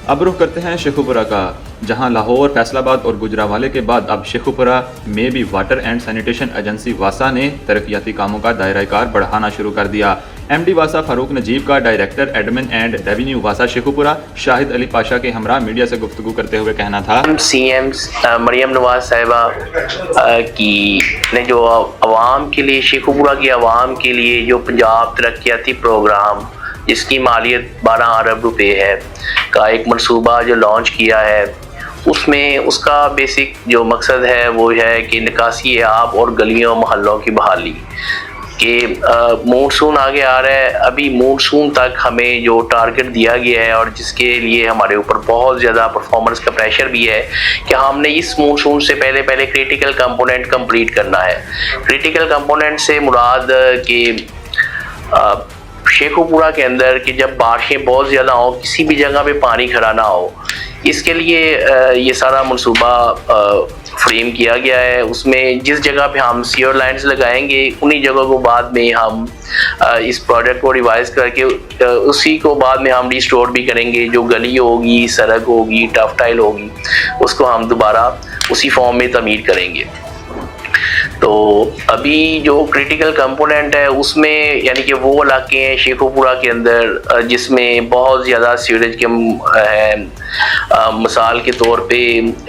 अब रुख करते हैं शेखुपुरा का, जहां लाहौर, फैसलाबाद और गुजरावाले के बाद अब शेखुपुरा में भी वाटर एंड सैनिटेशन एजेंसी वासा ने तरक्याती कामों का दायरा कार बढ़ाना शुरू कर दिया। एमडी वासा फारूक नजीब का डायरेक्टर एडमिन एंड रेवेन्यू वासा शेखुपुरा शाहिद अली पाशा के हमरा मीडिया से गुफ्तगू करते हुए कहना था, सीएम मरियम नवाज साहिबा की ने जो अवाम के लिए, शेखुपुरा की अवाम के लिए जो पंजाब तरक्याती प्रोग्राम जिसकी मालियत 12 अरब रुपए है का एक मनसूबा जो लॉन्च किया है, उसमें उसका बेसिक जो मकसद है वो है कि निकासी आब और गलियों मोहल्लों की बहाली कि मानसून आगे आ रहा है। अभी मानसून तक हमें जो टारगेट दिया गया है और जिसके लिए हमारे ऊपर बहुत ज़्यादा परफॉर्मेंस का प्रेशर भी है कि हमने इस मानसून से पहले क्रिटिकल कंपोनेंट कंप्लीट करना है। क्रिटिकल कंपोनेंट से मुराद कि शेखुपुरा के अंदर कि जब बारिशें बहुत ज़्यादा हो, किसी भी जगह पे पानी खड़ा ना हो, इसके लिए ये सारा मनसूबा फ्रेम किया गया है। उसमें जिस जगह पे हम सीवर लाइन्स लगाएंगे उन्हीं जगहों को बाद में हम इस प्रोजेक्ट को रिवाइज करके उसी को बाद में हम रिस्टोर भी करेंगे। जो गली होगी, सड़क होगी, टफ टाइल होगी, उसको हम दोबारा उसी फॉर्म में तमीर करेंगे। तो अभी जो क्रिटिकल कंपोनेंट है उसमें यानी कि वो इलाके हैं शेखुपुरा के अंदर जिसमें बहुत ज़्यादा सीवरेज के हैं। मिसाल के तौर पे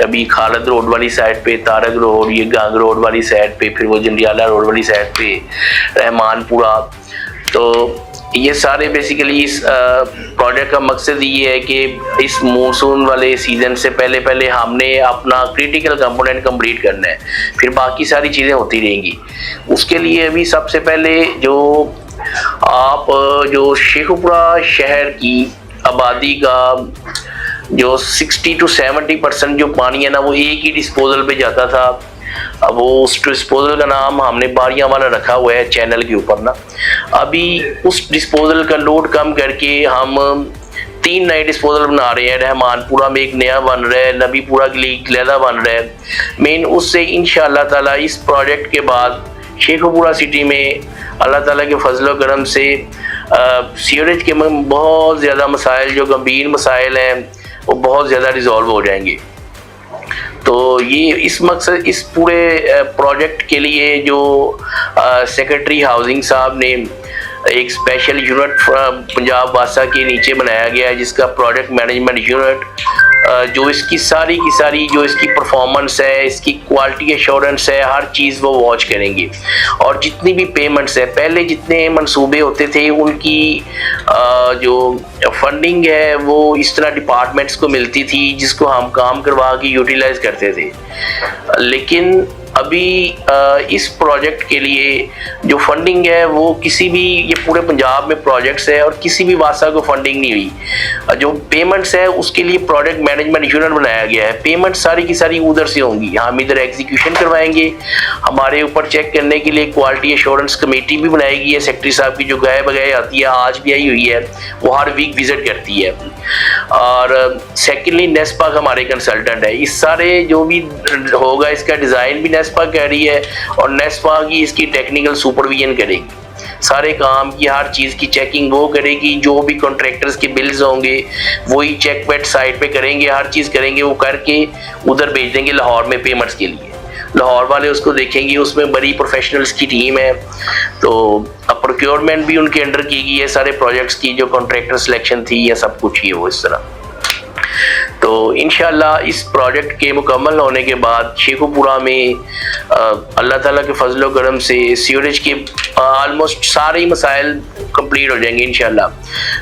अभी खालद रोड वाली साइड पे, तारक रोड, ये गांग रोड वाली साइड पे, फिर वो जंडियाला रोड वाली साइड पे, रहमानपुरा, तो ये सारे बेसिकली इस प्रोजेक्ट का मकसद ये है कि इस मानसून वाले सीज़न से पहले हमने अपना क्रिटिकल कंपोनेंट कंप्लीट करना है, फिर बाकी सारी चीज़ें होती रहेंगी। उसके लिए अभी सबसे पहले जो आप जो शेखुपुरा शहर की आबादी का जो 60 to 70% जो पानी है ना, वो एक ही डिस्पोजल पे जाता था। अब वो उस डिस्पोजल का नाम हमने बारियां वाला रखा हुआ है चैनल के ऊपर ना। अभी उस डिस्पोजल का लोड कम करके हम 3 नए डिस्पोजल बना रहे हैं। रहमानपुरा में एक नया बन रहा है, नबीपुरा के लिए एक लहदा बन रहा है। मेन उससे इंशाअल्लाह ताला इस प्रोजेक्ट के बाद शेखुपुरा सिटी में अल्लाह ताला के फजल करम से सीवरेज के बहुत ज़्यादा मसाइल, जो गंभीर मसाइल हैं, वो बहुत ज़्यादा रिजॉल्व हो जाएंगे। तो ये इस मकसद, इस पूरे प्रोजेक्ट के लिए जो सेक्रेटरी हाउसिंग साहब ने एक स्पेशल यूनिट पंजाब वासा के नीचे बनाया गया है, जिसका प्रोजेक्ट मैनेजमेंट यूनिट जो इसकी सारी की सारी जो इसकी परफॉर्मेंस है, इसकी क्वालिटी एश्योरेंस है, हर चीज़ वो वॉच करेंगे। और जितनी भी पेमेंट्स है, पहले जितने मंसूबे होते थे उनकी जो फंडिंग है वो इस तरह डिपार्टमेंट्स को मिलती थी जिसको हम काम करवा के यूटिलाइज करते थे। लेकिन अभी इस प्रोजेक्ट के लिए जो फंडिंग है वो किसी भी, ये पूरे पंजाब में प्रोजेक्ट्स है और किसी भी वासा को फंडिंग नहीं हुई। जो पेमेंट्स है उसके लिए प्रोजेक्ट मैनेजमेंट यूनिट बनाया गया है। पेमेंट सारी की सारी उधर से होंगी, हम इधर एग्जीक्यूशन करवाएंगे। हमारे ऊपर चेक करने के लिए क्वालिटी एश्योरेंस कमेटी भी बनाई गई है। सेक्रेटरी साहब की जो गाय बगाए आती है, आज भी आई हुई है, वो हर वीक विजिट करती है। और सेकेंडली नेस्पा हमारे कंसल्टेंट है। इस सारे जो भी होगा इसका डिज़ाइन भी नेस्पा कह रही है और नेस्पा की इसकी टेक्निकल सुपरविजन करेगी। सारे काम की हर चीज़ की चेकिंग वो करेगी। जो भी कॉन्ट्रैक्टर्स के बिल्स होंगे वही चेक वेट साइट पे करेंगे, हर चीज़ करेंगे। वो करके उधर भेज देंगे लाहौर में पेमेंट्स के लिए। लाहौर वाले उसको देखेंगे, उसमें बड़ी प्रोफेशनल्स की टीम है। तो अब प्रोक्योरमेंट भी उनके अंडर की गई है, सारे प्रोजेक्ट्स की जो कॉन्ट्रैक्टर सिलेक्शन थी या सब कुछ ही है वो इस तरह। तो इंशाल्लाह इस प्रोजेक्ट के मुकम्मल होने के बाद शेखुपुरा में अल्लाह ताला के फजल व करम से सीवरेज के ऑलमोस्ट सारे ही मसाइल कंप्लीट हो जाएंगे इंशाल्लाह।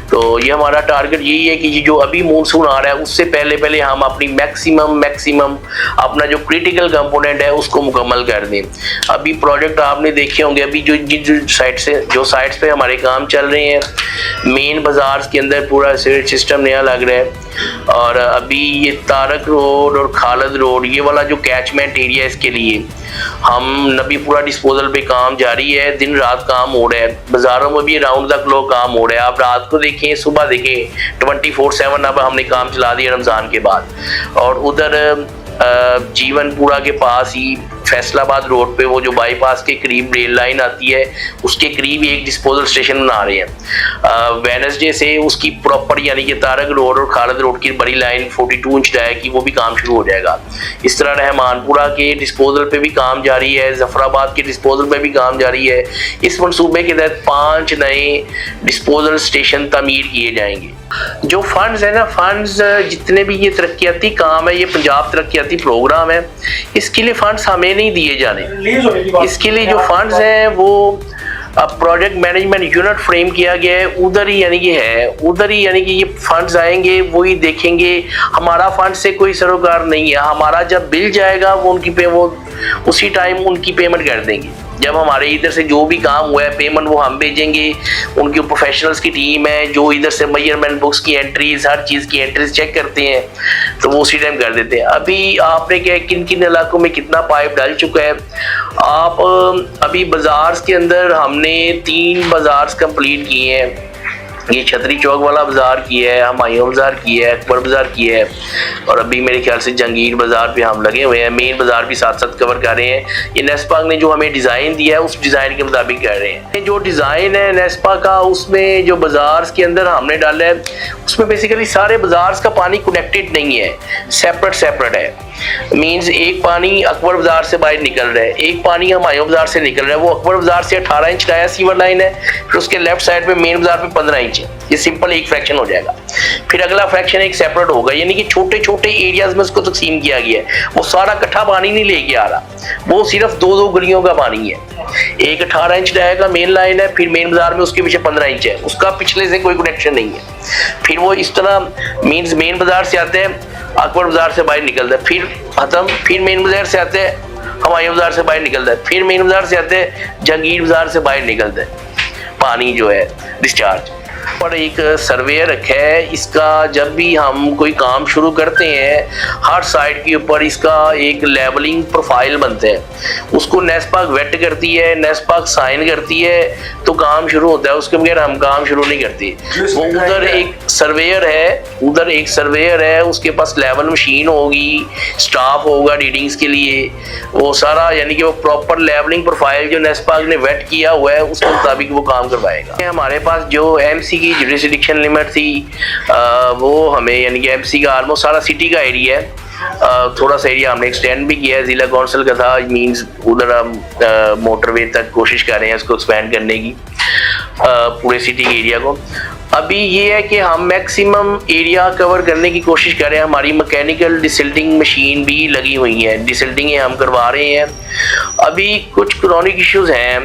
तो ये हमारा टारगेट यही है कि जो अभी मानसून आ रहा है उससे पहले हम अपनी मैक्सिमम अपना जो क्रिटिकल कंपोनेंट है उसको मुकम्मल कर दें। अभी प्रोजेक्ट आपने देखे होंगे, अभी जो साइट्स पे हमारे काम चल रहे हैं, मेन बाजार के अंदर पूरा सीवरेज सिस्टम नया लग रहा है। और अभी ये तारक रोड और खालद रोड, ये वाला जो कैचमेंट एरिया है, इसके लिए हम नबीपुरा डिस्पोजल पे काम जारी है। दिन रात काम हो रहा है, बाजारों में भी राउंड द क्लॉक काम हो रहा है। आप रात को देखें, सुबह देखें, 24/7 अब हमने काम चला दिया रमज़ान के बाद। और उधर जीवनपुरा के पास ही फैसलाबाद रोड पे वो जो बाईपास के करीब रेल लाइन आती है उसके करीब एक डिस्पोजल स्टेशन बना रहे हैं। वेडनेसडे से उसकी प्रॉपर यानी कि तारक रोड और खालिद रोड की बड़ी लाइन 42 इंच डाया की वो भी काम शुरू हो जाएगा। इस तरह रहमानपुरा के डिस्पोजल पे भी काम जारी है, जफराबाद के डिस्पोजल पे भी काम जारी है। इस मनसूबे के तहत 5 नए डिस्पोजल स्टेशन तामीर किए जाएंगे। जो फंड्स है ना, फंड्स जितने भी ये तरक्याती काम है, ये पंजाब तरक्याती प्रोग्राम है, इसके लिए फंड्स हमें नहीं दिए जाने। इसके लिए जो फंड्स हैं वो प्रोजेक्ट मैनेजमेंट यूनिट फ्रेम किया गया है, उधर ही यानी कि है, उधर ही यानी कि ये फंड्स आएंगे, वही देखेंगे। हमारा फंड से कोई सरोकार नहीं है। हमारा जब बिल जाएगा वो उसी टाइम उनकी पेमेंट कर देंगे। जब हमारे इधर से जो भी काम हुआ है पेमेंट वो हम भेजेंगे। उनकी प्रोफेशनल्स की टीम है जो इधर से मेजरमेंट बुक्स की एंट्रीज, हर चीज़ की एंट्रीज चेक करते हैं, तो वो उसी टाइम कर देते हैं। अभी आपने क्या किन किन इलाकों में कितना पाइप डाल चुका है आप, अभी बाजार्स के अंदर हमने 3 बाजार्स कंप्लीट किए हैं। ये छतरी चौक वाला बाजार किया है, हुमायूं बाजार किया है, अकबर बाजार किया है, और अभी मेरे ख्याल से जंगीर बाजार पे हम लगे हुए हैं। मेन बाजार भी साथ साथ कवर कर रहे हैं। ये नेस्पा ने जो हमें डिज़ाइन दिया है उस डिज़ाइन के मुताबिक कर रहे हैं। जो डिज़ाइन है नेस्पा का, उसमें जो बाजार के अंदर हमने डाला है उसमें बेसिकली सारे बाजार का पानी कनेक्टेड नहीं है, सेपरेट है। मींस एक पानी अकबर बाजार से बाहर निकल रहा है, एक पानी हुमायूं बाजार से निकल रहा है। वो अकबर बाजार से 18 इंच का सीवर लाइन है, फिर उसके लेफ्ट साइड पे मेन बाजार पे 15 इंच है। ये सिंपल एक फ्रैक्शन हो जाएगा। फिर अगला फ्रैक्शन एक सेपरेट होगा, यानी कि छोटे छोटे एरियाज में उसको तकसीम किया गया है। वो सारा इकट्ठा पानी नहीं लेके आ रहा, वो सिर्फ 2-2 गलियों का पानी है। एक 18 इंच डायगा मेन लाइन है, फिर मेन बाजार में उसके पीछे 15 इंच है, उसका पिछले से कोई कनेक्शन नहीं है। फिर वो इस तरह मीन्स मेन बाजार से आते हैं, अकबर बाजार से बाहर निकलता है, फिर खत्म, फिर मेन बाजार से आते हैं, हुमायूं बाजार से बाहर निकलता है, फिर मेन बाजार से आते हैं, जंगीर बाजार से बाहर निकलता है पानी जो है डिस्चार्ज। पर एक सर्वे रखा है इसका, जब भी हम कोई काम शुरू करते हैं हर साइड के ऊपर इसका एक लेवलिंग प्रोफाइल बनता है, उसको नेस्पाक वेट करती है, नेस्पाक साइन करती है, तो काम शुरू होता है। उसके बगैर हम काम शुरू नहीं करते। वो उधर एक सर्वेयर है, उसके पास लेवल मशीन होगी, स्टाफ होगा रीडिंग्स के लिए, वो सारा यानी कि वो प्रॉपर लेवलिंग प्रोफाइल जो नेस्पाक ने वेट किया हुआ है उसके मुताबिक वो काम करवाएगा। हमारे पास जो एमसी की जुरिसडिक्शन लिमिट थी वो हमें यानी कि एमसी का ऑलमोस्ट सारा सिटी का एरिया है, थोड़ा सा एरिया हमने एक्सटेंड भी किया है, जिला काउंसिल का था, मींस उधर हम मोटरवे तक कोशिश कर रहे हैं इसको एक्सपेंड करने की पूरे सिटी के एरिया को। अभी ये है कि हम मैक्सिमम एरिया कवर करने की कोशिश कर रहे हैं। हमारी मैकेनिकल डिसिल्टिंग मशीन भी लगी हुई है, डिसिल्टिंग हम करवा रहे हैं। अभी कुछ क्रॉनिक इश्यूज हैं,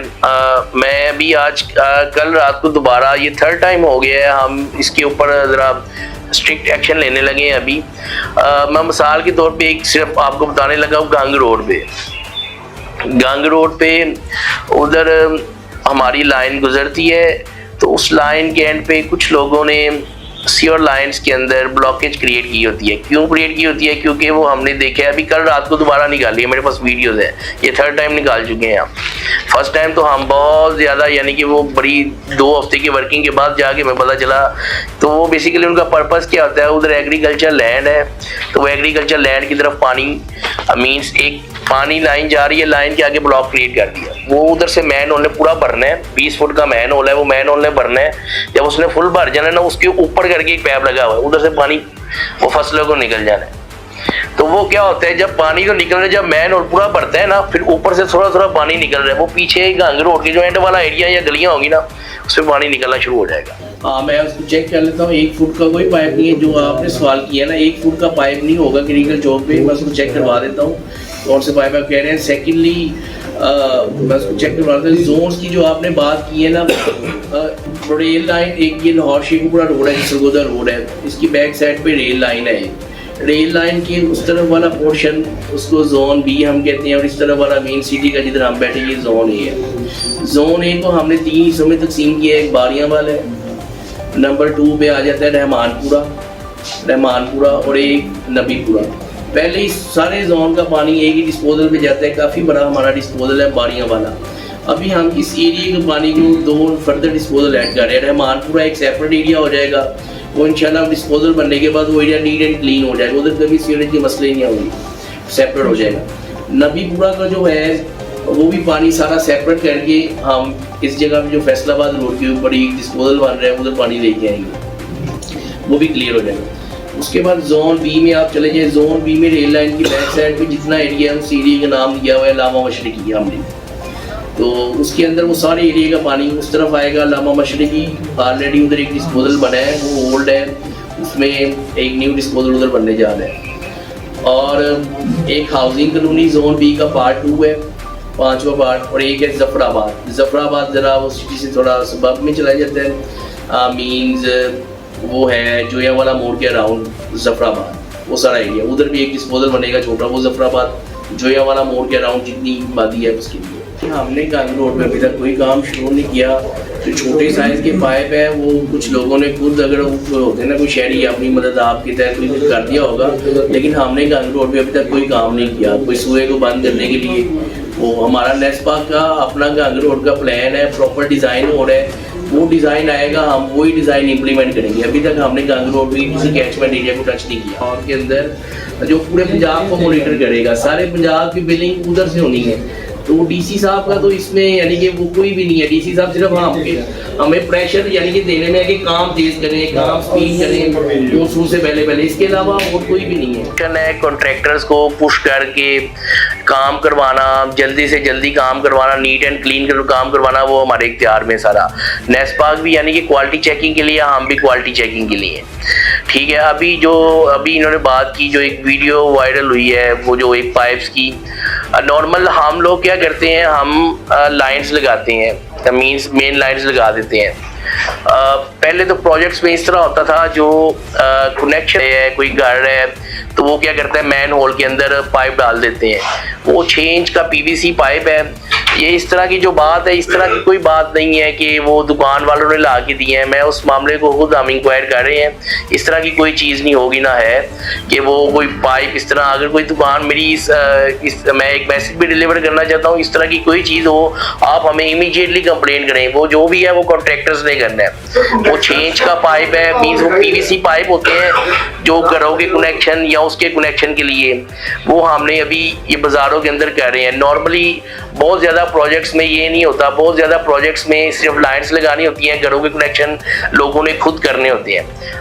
मैं अभी आज कल रात को दोबारा, ये 3rd टाइम हो गया है, हम इसके ऊपर ज़रा स्ट्रिक्ट एक्शन लेने लगे हैं। अभी मैं मिसाल के तौर पे एक सिर्फ आपको बताने लगा हूँ, गांग रोड पे उधर हमारी लाइन गुजरती है, तो उस लाइन के एंड पे कुछ लोगों ने सीवर लाइंस के अंदर ब्लॉकेज क्रिएट की होती है। क्यों क्रिएट की होती है? क्योंकि वो हमने देखा है, अभी कल रात को दोबारा निकाली है, मेरे पास वीडियोस है, ये 3rd टाइम निकाल चुके हैं हम। फर्स्ट टाइम तो हम बहुत ज़्यादा यानी कि वो बड़ी 2 हफ्ते की वर्किंग के बाद जाके हमें पता चला। तो वो बेसिकली उनका पर्पस क्या होता है, उधर एग्रीकल्चर लैंड है, तो वो एग्रीकल्चर लैंड की तरफ पानी मीन्स एक पानी लाइन जा रही है, लाइन के आगे ब्लॉक क्रिएट कर दिया। वो उधर से मैन होल ने पूरा भरना है, 20 फुट का मैन होल है, वो मैन होल ने भरना है। जब उसने फुल भर जाना है ना, उसके ऊपर करके एक पैप लगा हुआ है, उधर से पानी वो फसलों को निकल जाना है। तो वो क्या होता है, जब पानी को निकल रहा है, जब मैन होल पूरा भरता है ना, फिर ऊपर से थोड़ा थोड़ा पानी निकल रहा है, वो पीछे गांग रोड के जो एंड वाला एरिया या गलियां होंगी ना, उसमें पानी निकलना शुरू हो जाएगा। हाँ, मैं उसको चेक कर लेता हूँ। 1 फुट का कोई पाइप नहीं है, जो आपने सवाल किया ना, 1 फुट का पाइप नहीं होगा क्रिटिकल चौक पे, मैं उसको चेक करवा देता हूँ कौन से पाइप आप कह रहे हैं। सेकेंडली मैं उसको चेक करवा देता हूँ। जोन्स की जो आपने बात की है ना, रेल लाइन, एक ये लाहौर शेखुपुरा रोड है, सरगोदा रोड है, इसकी बैक साइड पे रेल लाइन है। रेल लाइन के उस तरफ वाला पोर्शन उसको जोन बी हम कहते हैं, और इस तरफ वाला मेन सिटी का जिधर हम बैठे ये जोन ए है। जोन ए को हमने 3 हिस्सों में तकसीम किया है, एक बारियां वाला है, नंबर 2 पे आ जाता है रहमानपुरा और एक नबीपुरा। पहले ही सारे जोन का पानी एक ही डिस्पोजल पे जाता है, काफ़ी बड़ा हमारा डिस्पोजल है बारियां वाला। अभी हम इस एरिया के पानी को 2 फर्दर डिस्पोजल ऐड कर रहे हैं। रहमानपुरा एक सेपरेट एरिया हो जाएगा, वो इंशाल्लाह डिस्पोजल बनने के बाद वो एरिया नीट एंड क्लीन हो जाएगा, उधर कभी सीवरेज के मसले नहीं होंगे, सेपरेट हो जाएगा। नबीपुरा का जो है वो भी पानी सारा सेपरेट करके हम इस जगह पे जो फैसलाबाद रोड के ऊपर एक डिस्पोजल बन रहा है उधर पानी लेके आएंगे, वो भी क्लियर हो जाएगा। उसके बाद जोन बी में आप चले जाए, जोन बी में रेल लाइन की बैक साइड पे जितना एरिया है उस एरिया का नाम दिया हुआ है लामा मशरकी हमने, तो उसके अंदर वो सारे एरिया का पानी उस तरफ आएगा। लामा मशरकी ऑलरेडी उधर एक डिस्पोजल बना है, वो ओल्ड है, उसमें एक न्यू डिस्पोजल उधर बनने जा रहा है। और एक हाउसिंग कॉलोनी जोन बी का पार्ट 2 है, 5वां पार्ट, और एक है जफराबाद। जफराबाद ज़रा वो सिटी से थोड़ा सबब में चला जाता है, मीन्स वो है जोया वाला मोड़ के अराउंड जफराबाद, वो सारा एरिया उधर भी एक डिस्पोजल बनेगा छोटा, वो जफराबाद जोया वाला मोड़ के अराउंड जितनी आबादी है उसके लिए। हमने गांधी रोड पे अभी तक कोई काम शुरू नहीं किया। जो छोटे साइज़ के पाइप है वो कुछ लोगों ने खुद, अगर होते ना कोई शहरी अपनी मदद आपके तहत कोई कुछ कर दिया होगा, लेकिन हमने गांधी रोड पे अभी तक कोई काम नहीं किया। कोई सुए को बंद करने के लिए वो हमारा नेस्पा का अपना गांधी रोड का प्लान है, प्रॉपर डिज़ाइन हो रहा है, वो डिज़ाइन आएगा, हम वही डिज़ाइन इम्प्लीमेंट करेंगे। अभी तक हमने गांधी रोड भी किसी कैचमेंट एरिया को टच नहीं किया। और के अंदर जो पूरे पंजाब को मॉनिटर करेगा, सारे पंजाब की बिलिंग उधर से होनी है, तो डीसी साहब का तो इसमें यानी कि वो कोई भी नहीं है। डीसी साहब सिर्फ हमें प्रेशर यानी कि देने में है कि काम तेज करें, काम स्पीड करें मौसम से पहले, इसके अलावा और कोई भी नहीं है। कॉन्ट्रैक्टर्स को पुश करके काम करवाना, जल्दी से जल्दी काम करवाना, नीट एंड क्लीन काम करवाना, वो हमारे इख्तियार में सारा। नेस्पाक भी यानी कि क्वालिटी चेकिंग के लिए, हम भी क्वालिटी चेकिंग के लिए, ठीक है। अभी इन्होंने बात की, जो एक वीडियो वायरल हुई है, वो जो एक पाइप्स की, नॉर्मल हम लोग क्या करते हैं, हम लाइंस लगाते हैं, मींस मेन लाइंस लगा देते हैं। पहले तो प्रोजेक्ट्स में इस तरह होता था, जो कनेक्शन है, कोई घर है तो वो क्या करता है, मैन होल के अंदर पाइप डाल देते हैं, वो 6 इंच का पीवीसी पाइप है। ये इस तरह की जो बात है, इस तरह की कोई बात नहीं है कि वो दुकान वालों ने ला के दिए हैं। मैं उस मामले को खुद हम इंक्वायर कर रहे हैं, इस तरह की कोई चीज़ नहीं होगी, ना है कि वो कोई पाइप इस तरह। अगर कोई दुकान मेरी मैं एक मैसेज भी डिलीवर करना चाहता हूँ, इस तरह की कोई चीज़ हो, आप हमें इमीडिएटली कंप्लेंट करें। वो जो भी है वो कॉन्ट्रैक्टर्स ने करना है। वो 6 इंच का पाइप है, मीन्स वो पीवीसी पाइप होते हैं जो घरों के कनेक्शन या उसके कनेक्शन के लिए, वो हमने अभी ये बाज़ारों के अंदर कर रहे हैं। नॉर्मली बहुत ज़्यादा प्रोजेक्ट्स में ये नहीं होता, बहुत ज़्यादा प्रोजेक्ट्स में सिर्फ लाइन्स लगानी होती हैं, घरों के कनेक्शन लोगों ने खुद करने होते हैं।